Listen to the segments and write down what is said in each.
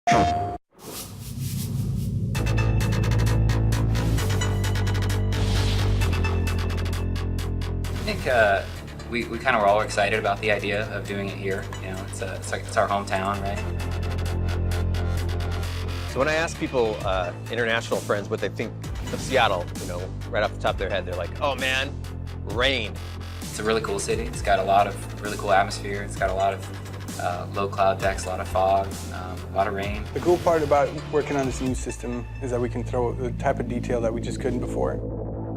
I think we kind of were all excited about the idea of doing it here. You know, it's our hometown, right? So when I ask people, international friends, what they think of Seattle, you know, right off the top of their head, they're like, oh man, rain. It's a really cool city. It's got a lot of really cool atmosphere. It's got a lot of low cloud decks, a lot of fog, a lot of rain. The cool part about working on this new system is that we can throw the type of detail that we just couldn't before.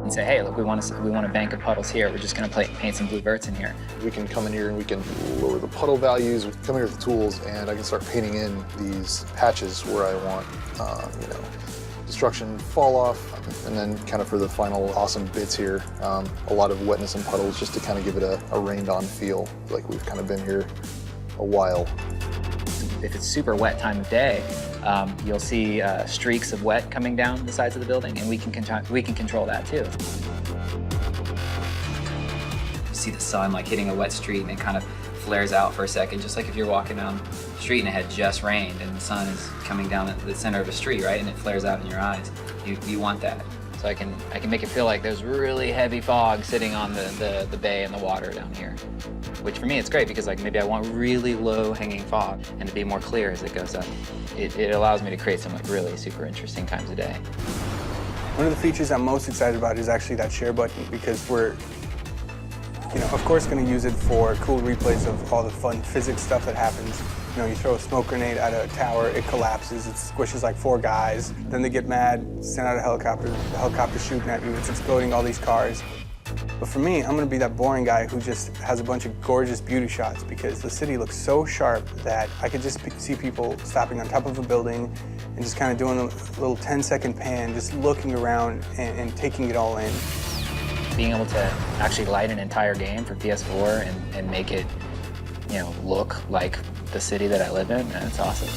And say, hey, look, we want a bank of puddles here. We're just going to paint some blue verts in here. We can come in here and we can lower the puddle values. We can come here with the tools and I can start painting in these patches where I want, you know, destruction, fall off, and then kind of for the final awesome bits here, a lot of wetness and puddles just to kind of give it a rained on feel, like we've kind of been here a while. If it's super wet time of day, you'll see streaks of wet coming down the sides of the building, and we can control that too. You see the sun like hitting a wet street and it kind of flares out for a second, just like if you're walking down the street and it had just rained and the sun is coming down the center of the street, right? And it flares out in your eyes. You want that. So I can make it feel like there's really heavy fog sitting on the bay and the water down here. Which for me it's great because like maybe I want really low hanging fog and to be more clear as it goes up. It allows me to create some like really super interesting times of day. One of the features I'm most excited about is actually that share button because we're, you know, of course going to use it for cool replays of all the fun physics stuff that happens. You know, you throw a smoke grenade at a tower, it collapses, it squishes like 4 guys. Then they get mad, send out a helicopter, the helicopter's shooting at you, it's exploding all these cars. But for me, I'm gonna be that boring guy who just has a bunch of gorgeous beauty shots because the city looks so sharp that I could just see people stopping on top of a building and just kind of doing a little 10-second pan, just looking around and taking it all in. Being able to actually light an entire game for PS4 and make it, you know, look like the city that I live in, that's awesome.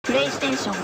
PlayStation